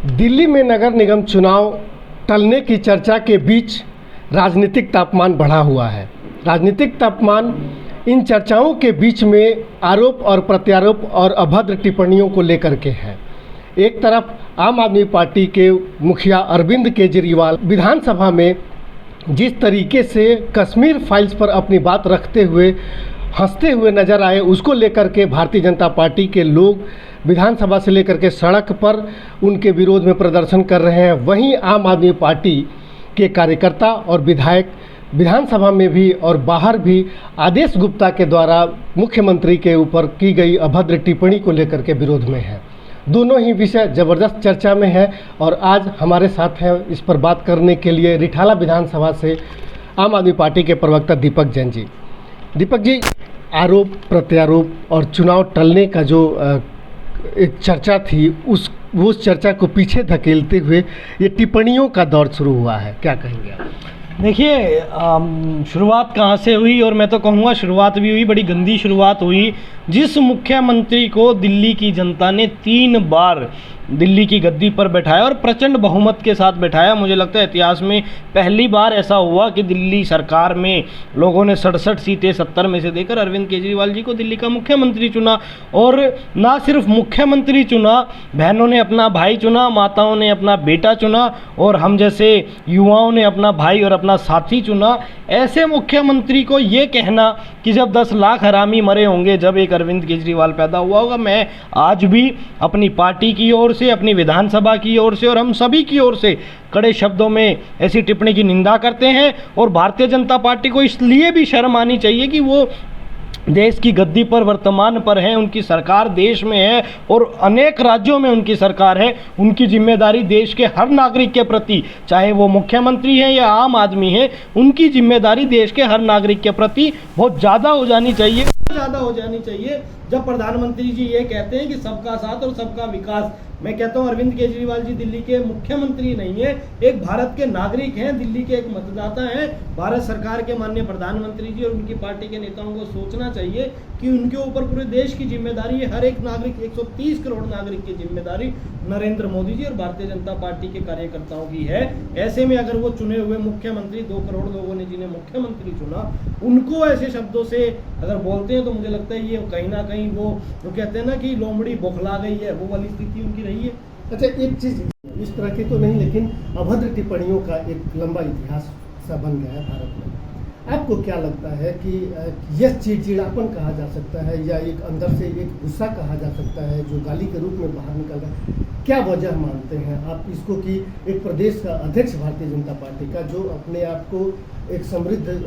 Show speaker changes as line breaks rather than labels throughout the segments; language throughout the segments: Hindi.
दिल्ली में नगर निगम चुनाव टलने की चर्चा के बीच राजनीतिक तापमान बढ़ा हुआ है। राजनीतिक तापमान इन चर्चाओं के बीच में आरोप और प्रत्यारोप और अभद्र टिप्पणियों को लेकर के है। एक तरफ आम आदमी पार्टी के मुखिया अरविंद केजरीवाल विधानसभा में जिस तरीके से कश्मीर फाइल्स पर अपनी बात रखते हुए हंसते हुए नजर आए, उसको लेकर के भारतीय जनता पार्टी के लोग विधानसभा से लेकर के सड़क पर उनके विरोध में प्रदर्शन कर रहे हैं। वहीं आम आदमी पार्टी के कार्यकर्ता और विधायक विधानसभा में भी और बाहर भी आदेश गुप्ता के द्वारा मुख्यमंत्री के ऊपर की गई अभद्र टिप्पणी को लेकर के विरोध में है। दोनों ही विषय ज़बरदस्त चर्चा में है और आज हमारे साथ हैं इस पर बात करने के लिए रिठाला विधानसभा से आम आदमी पार्टी के प्रवक्ता दीपक जैन जी। दीपक जी, आरोप प्रत्यारोप और चुनाव टलने का जो एक चर्चा थी उस चर्चा को पीछे धकेलते हुए ये टिप्पणियों का दौर शुरू हुआ है, क्या कहेंगे आप?
देखिए, शुरुआत कहाँ से हुई, और मैं तो कहूँगा शुरुआत भी हुई, बड़ी गंदी शुरुआत हुई। जिस मुख्यमंत्री को दिल्ली की जनता ने 3 बार दिल्ली की गद्दी पर बैठाया और प्रचंड बहुमत के साथ बैठाया, मुझे लगता है इतिहास में पहली बार ऐसा हुआ कि दिल्ली सरकार में लोगों ने 67 सीटें 70 में से देकर अरविंद केजरीवाल जी को दिल्ली का मुख्यमंत्री चुना। और ना सिर्फ मुख्यमंत्री चुना, बहनों ने अपना भाई चुना, माताओं ने अपना बेटा चुना और हम जैसे युवाओं ने अपना भाई और अपना साथी चुना। ऐसे मुख्यमंत्री को ये कहना कि जब 10 लाख हरामी मरे होंगे जब एक अरविंद केजरीवाल पैदा हुआ होगा, मैं आज भी अपनी पार्टी की ओर से, अपनी विधानसभा की ओर से और हम सभी की ओर से कड़े शब्दों में ऐसी टिप्पणी की निंदा करते हैं। और भारतीय जनता पार्टी को इसलिए भी शर्म आनी चाहिए कि वो देश की गद्दी पर वर्तमान पर है, उनकी सरकार देश में है और अनेक राज्यों में उनकी सरकार है। उनकी जिम्मेदारी देश के हर नागरिक के प्रति, चाहे वो मुख्यमंत्री हैं या आम आदमी है, उनकी जिम्मेदारी देश के हर नागरिक के प्रति बहुत ज़्यादा हो जानी चाहिए, ज़्यादा हो जानी चाहिए। जब प्रधानमंत्री जी ये कहते हैं कि सबका साथ और सबका विकास, मैं कहता हूं अरविंद केजरीवाल जी दिल्ली के मुख्यमंत्री नहीं है, एक भारत के नागरिक हैं, दिल्ली के एक मतदाता हैं। भारत सरकार के माननीय प्रधानमंत्री जी और उनकी पार्टी के नेताओं को सोचना चाहिए कि उनके ऊपर पूरे देश की जिम्मेदारी है, हर एक नागरिक, 130 करोड़ नागरिक की जिम्मेदारी नरेंद्र मोदी जी और भारतीय जनता पार्टी के कार्यकर्ताओं की है। ऐसे में अगर वो चुने हुए मुख्यमंत्री, 2 करोड़ लोगों ने जिन्हें मुख्यमंत्री चुना, उनको ऐसे शब्दों से अगर बोलते हैं तो मुझे लगता है ये कहीं ना कहीं वो कहते हैं ना कि लोमड़ी बौखला गई है, वो वाली स्थिति उनकी रही है।
अच्छा, एक चीज़ इस तरह की तो नहीं, लेकिन अभद्र टिप्पणियों का एक लंबा इतिहास सा बन गया है भारत में। आपको क्या लगता है कि यह चिड़चिड़ापन कहा जा सकता है या एक अंदर से एक गुस्सा कहा जा सकता है जो गाली के रूप में बाहर निकल रहा है? क्या वजह मानते हैं आप इसको कि एक प्रदेश का अध्यक्ष भारतीय जनता पार्टी का, जो अपने आप को एक समृद्ध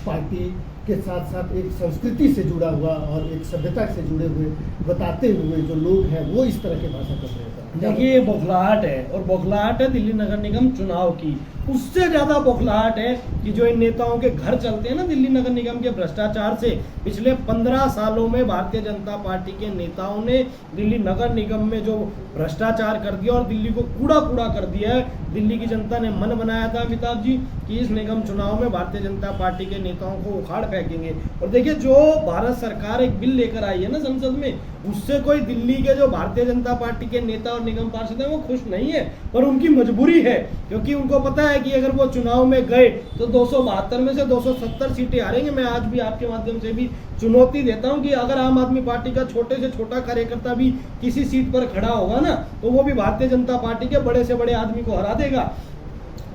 पार्टी के साथ साथ एक संस्कृति से जुड़ा हुआ और एक सभ्यता से जुड़े हुए बताते हुए जो लोग हैं, वो इस तरह की भाषा कर रहे हैं?
देखिए, ये बौखलाहट है, और बौखलाहट है दिल्ली नगर निगम चुनाव की। उससे ज़्यादा बौखलाहट है कि जो इन नेताओं के घर चलते हैं ना दिल्ली नगर निगम के भ्रष्टाचार से। पिछले 15 सालों में भारतीय जनता पार्टी के नेताओं ने दिल्ली नगर निगम में जो भ्रष्टाचार कर दिया और दिल्ली को कूड़ा कूड़ा कर दिया है। दिल्ली की जनता ने मन बनाया था अमिताभ जी कि इस निगम चुनाव में भारतीय जनता पार्टी के नेताओं को उखाड़ फेंकेंगे। और देखिए, जो भारत सरकार एक बिल लेकर आई है ना संसद में, उससे कोई दिल्ली के जो भारतीय जनता पार्टी के नेता और निगम पार्षद हैं वो खुश नहीं है, पर उनकी मजबूरी है, क्योंकि उनको पता है कि अगर वो चुनाव में गए तो 272 में से 270 सीटें हारेंगे। मैं आज भी आपके माध्यम से भी चुनौती देता हूं कि अगर आम आदमी पार्टी का छोटे से छोटा कार्यकर्ता भी किसी सीट पर खड़ा होगा ना, तो वो भी भारतीय जनता पार्टी के बड़े से बड़े आदमी को हरा देगा।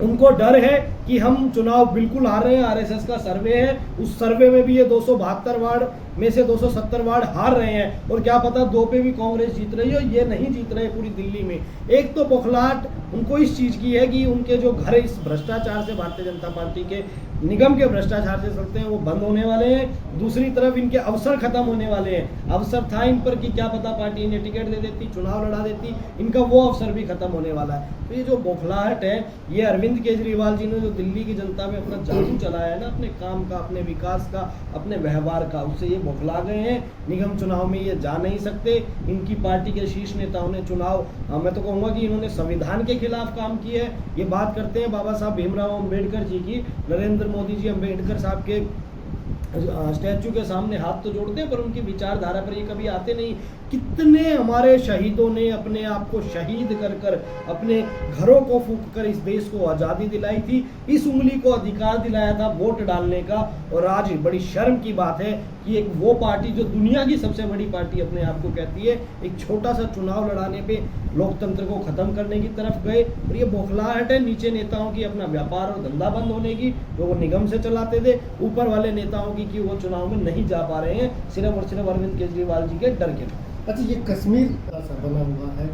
उनको डर है कि हम चुनाव बिल्कुल हार रहे हैं, आरएसएस का सर्वे है, उस सर्वे में भी ये 272 वार्ड में से 270 वार्ड हार रहे हैं, और क्या पता 2 पे भी कांग्रेस जीत रही हो, ये नहीं जीत रहे पूरी दिल्ली में। एक तो बौखलाहट उनको इस चीज़ की है कि उनके जो घर इस भ्रष्टाचार से, भारतीय जनता पार्टी के निगम के भ्रष्टाचार से चलते हैं, वो बंद होने वाले हैं। दूसरी तरफ इनके अवसर खत्म होने वाले हैं। अवसर था इन पर कि क्या पता पार्टी इन्हें टिकट दे देती, चुनाव लड़ा देती, इनका वो अवसर भी खत्म होने वाला है। तो ये जो बौखलाहट है, ये अरविंद केजरीवाल जी ने जो दिल्ली की जनता में अपना जादू चलाया है ना, अपने काम का, अपने विकास का, अपने व्यवहार का, उससे ये बौखला गए हैं। निगम चुनाव में ये जा नहीं सकते। इनकी पार्टी के शीर्ष नेताओं ने चुनाव, मैं तो कहूँगा कि इन्होंने संविधान के खिलाफ काम किया है। ये बात करते हैं बाबा साहब भीमराव अम्बेडकर जी की, नरेंद्र मोदी जी अम्बेडकर साहब के स्टैचू के सामने हाथ तो जोड़ते हैं पर उनकी विचारधारा पर ये कभी आते नहीं। कितने हमारे शहीदों ने अपने आप को शहीद कर कर अपने घरों को फूंक कर इस देश को आज़ादी दिलाई थी, इस उंगली को अधिकार दिलाया था वोट डालने का। और आज बड़ी शर्म की बात है कि एक वो पार्टी जो दुनिया की सबसे बड़ी पार्टी अपने आप को कहती है, एक छोटा सा चुनाव लड़ाने पे लोकतंत्र को खत्म करने की तरफ गए। और ये बौखलाहट है नीचे नेताओं की अपना व्यापार और धंधा बंद होने की, जो वो निगम से चलाते थे, ऊपर वाले नेताओं की कि वो चुनाव में नहीं जा पा रहे हैं सिर्फ और सिर्फ अरविंद केजरीवाल जी के डर के।
अच्छा, ये कश्मीर सा बना हुआ है,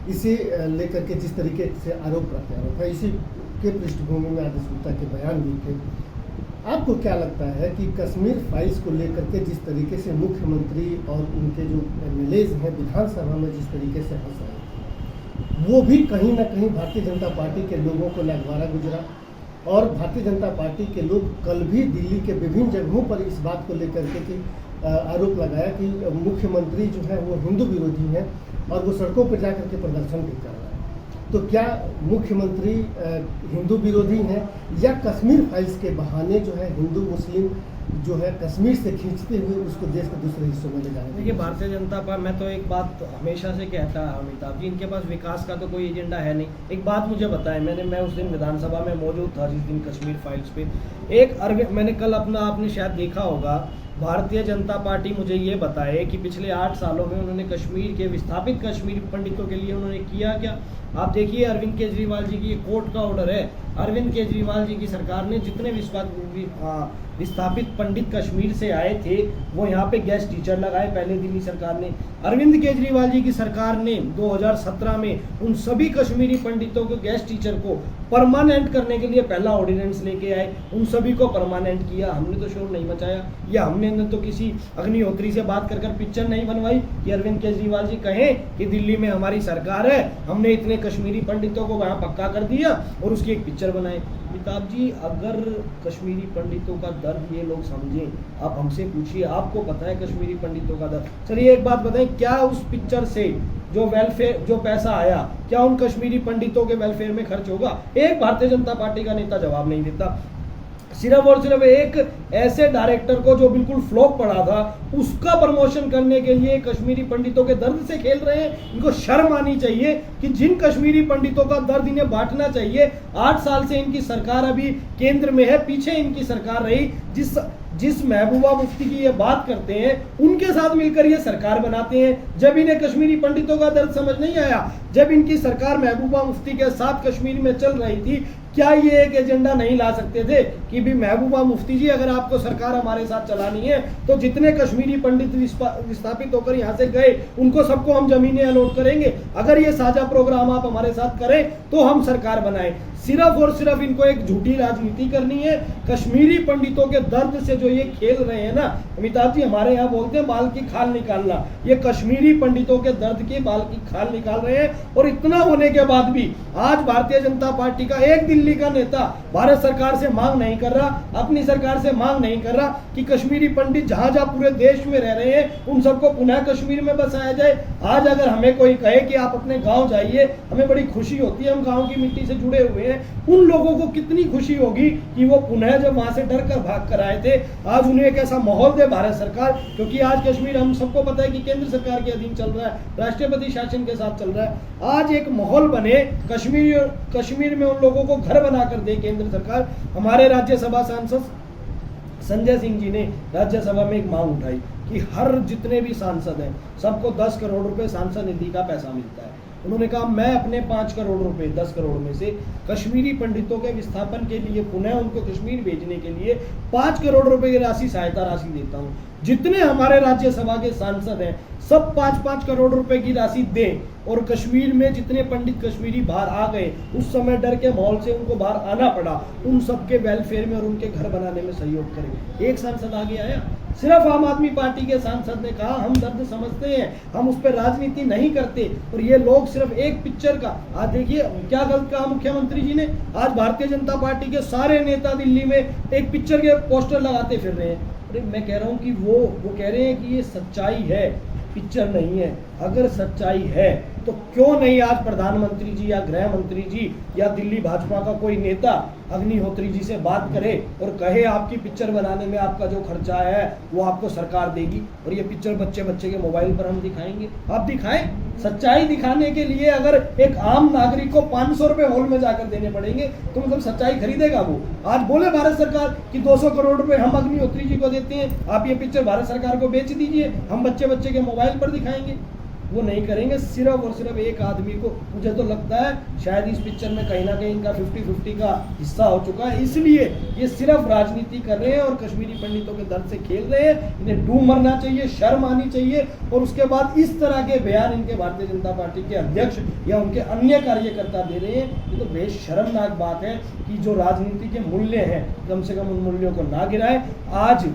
इसे लेकर के जिस तरीके से आरोप प्रत्यारोप है, इसी के पृष्ठभूमि में आदेश गुप्ता के बयान भी थे। आपको क्या लगता है कि कश्मीर फाइल्स को लेकर के जिस तरीके से मुख्यमंत्री और उनके जो एमएलएज हैं विधानसभा में जिस तरीके से हंस रहे थे, वो भी कहीं ना कहीं भारतीय जनता पार्टी के लोगों को लगवारा गुजरा? और भारतीय जनता पार्टी के लोग कल भी दिल्ली के विभिन्न जगहों पर इस बात को लेकर के कि आरोप लगाया कि मुख्यमंत्री जो है वो हिंदू विरोधी हैं और वो सड़कों पर जाकर के प्रदर्शन भी कर रहा है। तो क्या मुख्यमंत्री हिंदू विरोधी हैं या कश्मीर फाइल्स के बहाने जो है हिंदू मुस्लिम जो है कश्मीर से खींचते हुए उसको देश के दूसरे हिस्सों में ले जाने?
देखिए, भारतीय जनता पार्टी, मैं तो एक बात हमेशा से कहता अमिताभ जी, इनके पास विकास का तो कोई एजेंडा है नहीं। एक बात मुझे बताएं, मैं उस दिन विधानसभा में मौजूद था जिस दिन कश्मीर फाइल्स पे मैंने कल आपने शायद देखा होगा, भारतीय जनता पार्टी मुझे ये बताए कि पिछले 8 सालों में उन्होंने कश्मीर के विस्थापित कश्मीरी पंडितों के लिए उन्होंने किया क्या। आप देखिए, अरविंद केजरीवाल जी की कोर्ट का ऑर्डर है, अरविंद केजरीवाल जी की सरकार ने जितने विस्थापित पंडित कश्मीर से आए थे वो यहाँ पे गेस्ट टीचर लगाए पहले दिल्ली सरकार ने। अरविंद केजरीवाल जी की सरकार ने 2017 में उन सभी कश्मीरी पंडितों के गेस्ट टीचर को परमानेंट करने के लिए पहला ऑर्डिनेंस लेके आए, उन सभी को परमानेंट किया। हमने तो शोर नहीं मचाया, या हमने तो किसी अग्निहोत्री से बात कर पिक्चर नहीं बनवाई कि अरविंद केजरीवाल जी कहें कि दिल्ली में हमारी सरकार है, हमने इतने कश्मीरी पंडितों को वहाँ पक्का कर दिया और उसकी एक पिक्चर बनाए। अमिताभ जी, अगर कश्मीरी पंडितों का दर्द ये लोग समझें, आप हमसे पूछिए, आपको पता है कश्मीरी पंडितों का दर्द। चलिए एक बात बताएं, क्या उस पिक्चर से जो पैसा आया क्या उन कश्मीरी पंडितों के वेलफेयर में खर्च होगा? एक भारतीय जनता पार्टी का नेता जवाब नहीं देता। सिर्फ और सिर्फ एक ऐसे डायरेक्टर को जो बिल्कुल फ्लॉप पड़ा था उसका प्रमोशन करने के लिए कश्मीरी पंडितों के दर्द से खेल रहे हैं। इनको शर्म आनी चाहिए कि जिन कश्मीरी पंडितों का दर्द इन्हें बांटना चाहिए। 8 साल से इनकी सरकार अभी केंद्र में है, पीछे इनकी सरकार रही, जिस महबूबा मुफ्ती की ये बात करते हैं उनके साथ मिलकर ये सरकार बनाते हैं। जब इन्हें कश्मीरी पंडितों का दर्द समझ नहीं आया, जब इनकी सरकार महबूबा मुफ्ती के साथ कश्मीर में चल रही थी, क्या ये एक एजेंडा नहीं ला सकते थे कि भी महबूबा मुफ्ती जी, अगर आपको सरकार हमारे साथ चलानी है तो जितने कश्मीरी पंडित विस्थापित होकर यहाँ से गए उनको सबको हम जमीनें अलॉट करेंगे, अगर ये साझा प्रोग्राम आप हमारे साथ करें तो हम सरकार बनाएं। सिर्फ और सिर्फ इनको एक झूठी राजनीति करनी है। कश्मीरी पंडितों के दर्द से जो ये खेल रहे हैं ना अमिताभ जी, हमारे यहाँ बोलते हैं बाल की खाल निकालना, ये कश्मीरी पंडितों के दर्द की बाल की खाल निकाल रहे हैं। और इतना होने के बाद भी आज भारतीय जनता पार्टी का एक दिल्ली का नेता भारत सरकार से मांग नहीं कर रहा, अपनी सरकार से मांग नहीं कर रहा कि कश्मीरी पंडित जहां जहां पूरे देश में रह रहे हैं उन सबको पुनः कश्मीर में बसाया जाए। आज अगर हमें कोई कहे कि आप अपने गांव जाइए, हमें बड़ी खुशी होती है, हम गांव की मिट्टी से जुड़े हुए हैं, उन लोगों को कितनी खुशी होगी कि वो पुनः जब वहां से डर कर भाग कर आए थे, आज उन्हें एक ऐसा माहौल दे भारत सरकार। क्योंकि आज कश्मीर हम सबको पता है कि केंद्र सरकार के अधीन चल रहा है, राष्ट्रपति शासन के साथ चल रहा है। आज एक माहौल बने कश्मीर में उन लोगों को घर बनाकर दे केंद्र सरकार। हमारे राज्यसभा सांसद संजय सिंह जी ने राज्यसभा में एक मांग उठाई कि हर जितने भी सांसद हैं सबको 10 करोड़ रुपए सांसद निधि का पैसा मिलता है। उन्होंने कहा मैं अपने 5 करोड़ रुपए 10 करोड़ में से कश्मीरी पंडितों के विस्थापन के लिए पुनः उनको कश्मीर भेजने के लिए 5 करोड़ रुपए की राशि सहायता राशि देता हूँ। जितने हमारे राज्यसभा के सांसद हैं सब 5-5 करोड़ रुपए की राशि दें और कश्मीर में जितने पंडित कश्मीरी बाहर आ गए, उस समय डर के माहौल से उनको बाहर आना पड़ा, उन सबके वेलफेयर में और उनके घर बनाने में सहयोग करें। एक सांसद आगे आया, सिर्फ आम आदमी पार्टी के सांसद ने कहा हम दर्द समझते हैं, हम उस पर राजनीति नहीं करते। और ये लोग सिर्फ एक पिक्चर का, आज देखिए क्या गलत कहा मुख्यमंत्री जी ने, आज भारतीय जनता पार्टी के सारे नेता दिल्ली में एक पिक्चर के पोस्टर लगाते फिर रहे हैं। अरे मैं कह रहा हूँ कि वो कह रहे हैं कि ये सच्चाई है पिक्चर नहीं है। अगर सच्चाई है तो क्यों नहीं आज प्रधानमंत्री जी या गृह मंत्री जी या दिल्ली भाजपा का कोई नेता अग्निहोत्री जी से बात करे और कहे आपकी पिक्चर बनाने में आपका जो खर्चा है वो आपको सरकार देगी और ये पिक्चर बच्चे बच्चे के मोबाइल पर हम दिखाएंगे। आप दिखाएं। सच्चाई दिखाने के लिए अगर एक आम नागरिक को 500 रुपए हॉल में जाकर देने पड़ेंगे तो मतलब सच्चाई खरीदेगा वो? आज बोले भारत सरकार कि 200 करोड़ रुपए हम अग्निहोत्री जी को देते हैं, आप ये पिक्चर भारत सरकार को बेच दीजिए, हम बच्चे बच्चे के मोबाइल पर दिखाएंगे। वो नहीं करेंगे। सिर्फ और सिर्फ एक आदमी को, मुझे तो लगता है शायद इस पिक्चर में कहीं ना कहीं इनका 50-50 का हिस्सा हो चुका है, इसलिए ये सिर्फ राजनीति कर रहे हैं और कश्मीरी पंडितों के दर्द से खेल रहे हैं। इन्हें डूब मरना चाहिए, शर्म आनी चाहिए। और उसके बाद इस तरह के बयान इनके भारतीय जनता पार्टी के अध्यक्ष या उनके अन्य कार्यकर्ता दे रहे हैं। ये तो बेशर्मनाक बात है कि जो राजनीति के मूल्य हैं कम से कम उन मूल्यों को ना गिराए। आज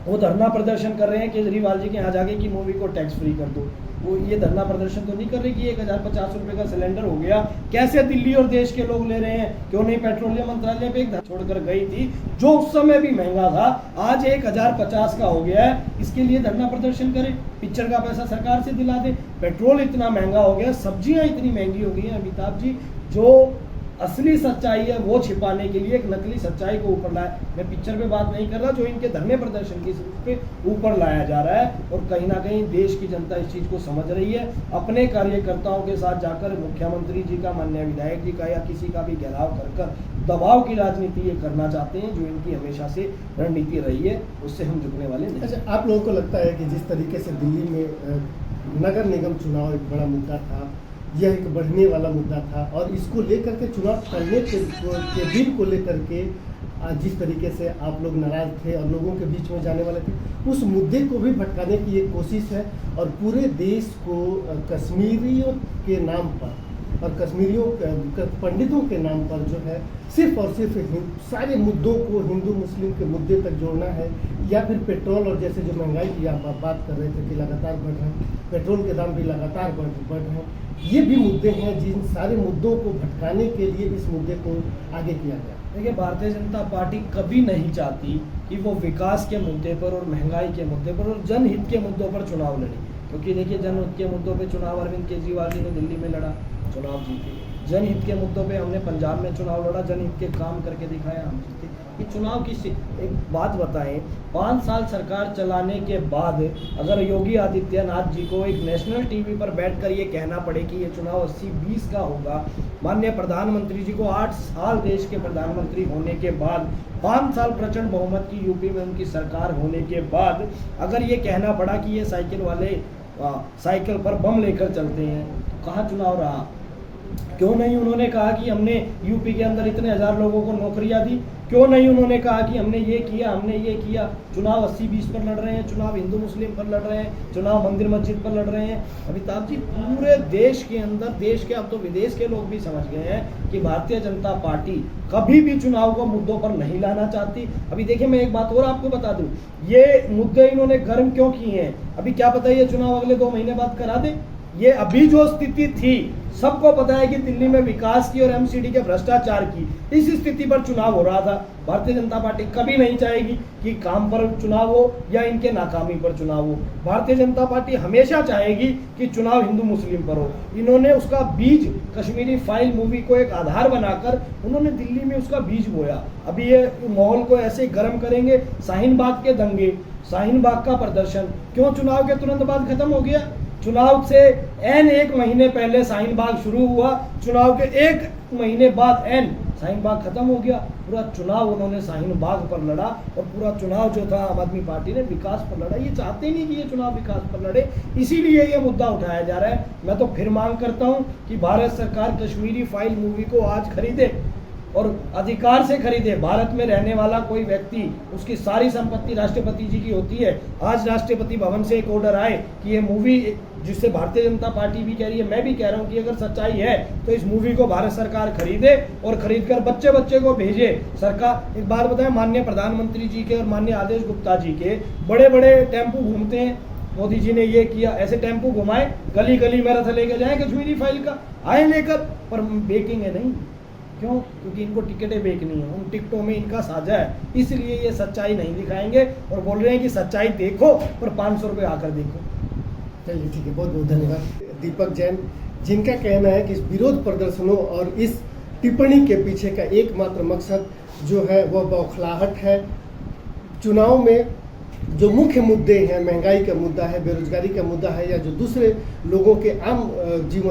वो धरना प्रदर्शन कर रहे हैं केजरीवाल जी के यहाँ जाके कि मूवी को टैक्स फ्री कर दो। वो ये धरना प्रदर्शन तो नहीं कर रहे कि 1050 रुपये का सिलेंडर हो गया, कैसे दिल्ली और देश के लोग ले रहे हैं? क्यों नहीं पेट्रोलियम मंत्रालय पे एक छोड़कर गई थी जो उस समय भी महंगा था, आज 1050 का हो गया है। इसके लिए धरना प्रदर्शन करें, पिक्चर का पैसा सरकार से दिला दे। पेट्रोल इतना महंगा हो गया, सब्जियां इतनी महंगी हो गई हैं अमिताभ जी, जो असली सच्चाई है वो छिपाने के लिए एक नकली सच्चाई को ऊपर लाया। मैं पिक्चर पे बात नहीं कर रहा, जो इनके धरने प्रदर्शन की पे ऊपर लाया जा रहा है। और कहीं ना कहीं देश की जनता इस चीज़ को समझ रही है। अपने कार्यकर्ताओं के साथ जाकर मुख्यमंत्री जी का, माननीय विधायक जी का या किसी का भी घेराव कर दबाव की राजनीति ये करना चाहते हैं, जो इनकी हमेशा से रणनीति रही है, उससे हम झुकने वाले नहीं।
अच्छा, आप लोगों को लगता है कि जिस तरीके से दिल्ली में नगर निगम चुनाव एक बड़ा मुद्दा था, यह एक बढ़ने वाला मुद्दा था और इसको लेकर के चुनाव टलने के दिन को लेकर के जिस तरीके से आप लोग नाराज थे और लोगों के बीच में जाने वाले थे, उस मुद्दे को भी भटकाने की एक कोशिश है और पूरे देश को कश्मीरियों के नाम पर और कश्मीरियों पंडितों के नाम पर जो है सिर्फ और सिर्फ सारे मुद्दों को हिंदू मुस्लिम के मुद्दे तक जोड़ना है, या फिर पेट्रोल और जैसे जो महंगाई की आप बात कर रहे थे कि लगातार बढ़ रहे हैं, पेट्रोल के दाम भी लगातार बढ़ रहे हैं, ये भी मुद्दे हैं जिन सारे मुद्दों को भटकाने के लिए इस मुद्दे को आगे किया गया।
देखिए, भारतीय जनता पार्टी कभी नहीं चाहती कि वो विकास के मुद्दे पर और महंगाई के मुद्दे पर और जनहित के मुद्दों पर चुनाव लड़े, क्योंकि देखिए जनहित के मुद्दों पे चुनाव अरविंद केजरीवाल जी ने दिल्ली में लड़ा, चुनाव जीते। जनहित के मुद्दों पे हमने पंजाब में चुनाव लड़ा, जनहित के काम करके दिखाया, हम जीते। ये चुनाव की एक बात बताएं, 5 साल सरकार चलाने के बाद अगर योगी आदित्यनाथ जी को एक नेशनल टीवी पर बैठकर ये कहना पड़े कि ये चुनाव 80-20 का होगा, माननीय प्रधानमंत्री जी को 8 साल देश के प्रधानमंत्री होने के बाद, 5 साल प्रचंड बहुमत की यूपी में उनकी सरकार होने के बाद अगर ये कहना पड़ा कि ये साइकिल वाले साइकिल पर बम लेकर चलते हैं, तो कहाँ चुनाव रहा? क्यों नहीं उन्होंने कहा कि हमने यूपी के अंदर इतने 1000 लोगों को नौकरियां दी? क्यों नहीं उन्होंने कहा कि हमने ये किया, हमने ये किया? चुनाव 80-20 पर लड़ रहे हैं, चुनाव हिंदू मुस्लिम पर लड़ रहे हैं, चुनाव मंदिर मस्जिद पर लड़ रहे हैं। अमिताभ जी, पूरे देश के अंदर, देश के, अब तो विदेश के लोग भी समझ गए हैं कि भारतीय जनता पार्टी कभी भी चुनाव को मुद्दों पर नहीं लाना चाहती। अभी देखिए, मैं एक बात और आपको बता दूं, ये मुद्दे इन्होंने गर्म क्यों किए हैं? अभी क्या पता ये चुनाव अगले 2 महीने बाद करा दे। ये अभी जो स्थिति थी, सबको पता है कि दिल्ली में विकास की और एमसीडी के भ्रष्टाचार की, इस स्थिति पर चुनाव हो रहा था। भारतीय जनता पार्टी कभी नहीं चाहेगी कि काम पर चुनाव हो या इनके नाकामी पर चुनाव हो। भारतीय जनता पार्टी हमेशा चाहेगी कि चुनाव हिंदू मुस्लिम पर हो। इन्होंने उसका बीज, कश्मीरी फाइल मूवी को एक आधार बनाकर उन्होंने दिल्ली में उसका बीज बोया। अभी ये माहौल को ऐसे गर्म करेंगे। शाहीन बाग के दंगे, शाहीन बाग का प्रदर्शन क्यों चुनाव के तुरंत बाद खत्म हो गया? चुनाव से एन 1 महीने पहले शाहीन बाग शुरू हुआ, चुनाव के 1 महीने बाद एन शाहीन बाग खत्म हो गया। पूरा चुनाव उन्होंने शाहीन बाग पर लड़ा और पूरा चुनाव जो था आम आदमी पार्टी ने विकास पर लड़ा। ये चाहते नहीं कि ये चुनाव विकास पर लड़े, इसीलिए ये मुद्दा उठाया जा रहा है। मैं तो फिर मांग करता हूँ कि भारत सरकार कश्मीरी फाइल मूवी को आज खरीदे और अधिकार से खरीदे। भारत में रहने वाला कोई व्यक्ति, उसकी सारी संपत्ति राष्ट्रपति जी की होती है। आज राष्ट्रपति भवन से एक ऑर्डर आए कि ये मूवी, जिससे भारतीय जनता पार्टी भी कह रही है, मैं भी कह रहा हूँ कि अगर सच्चाई है तो इस मूवी को भारत सरकार खरीदे और खरीदकर बच्चे बच्चे को भेजे। सरकार, एक बात बताएं, माननीय प्रधानमंत्री जी के और माननीय आदेश गुप्ता जी के बड़े बड़े टेम्पो घूमते हैं, मोदी जी ने ये किया, ऐसे टेम्पो घुमाए, गली गली में रथ लेके जाए कश्मीरी फाइल का, आए लेकर, पर बेचेंगे नहीं। क्यों? क्योंकि इनको टिकटें बेचनी है, उन टिकटों में इनका साझा है, इसलिए ये सच्चाई नहीं दिखाएंगे और बोल रहे हैं कि सच्चाई देखो पर 500 रुपये आकर देखो।
चलिए ठीक है, बहुत बहुत धन्यवाद। दीपक जैन, जिनका कहना है कि इस विरोध प्रदर्शनों और इस टिप्पणी के पीछे का एकमात्र मकसद जो है वह बौखलाहट है। चुनाव में जो मुख्य मुद्दे हैं, महंगाई का मुद्दा है, बेरोजगारी का मुद्दा है, या जो दूसरे लोगों के आम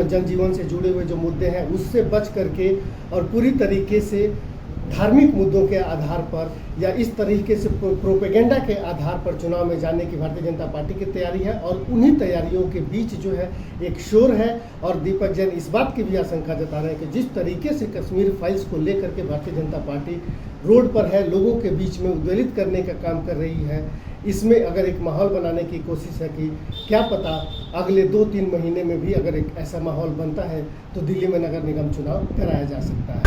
जनजीवन से जुड़े हुए जो मुद्दे हैं उससे बच करके और पूरी तरीके से धार्मिक मुद्दों के आधार पर या इस तरीके से प्रोपेगेंडा के आधार पर चुनाव में जाने की भारतीय जनता पार्टी की तैयारी है। और उन्हीं तैयारियों के बीच जो है एक शोर है। और दीपक जैन इस बात की भी आशंका जता रहे हैं कि जिस तरीके से कश्मीर फाइल्स को लेकर के भारतीय जनता पार्टी रोड पर है, लोगों के बीच में उद्वेलित करने का काम कर रही है, इसमें अगर एक माहौल बनाने की कोशिश है कि क्या पता अगले 2-3 महीने में भी अगर एक ऐसा माहौल बनता है तो दिल्ली में नगर निगम चुनाव कराया जा सकता है।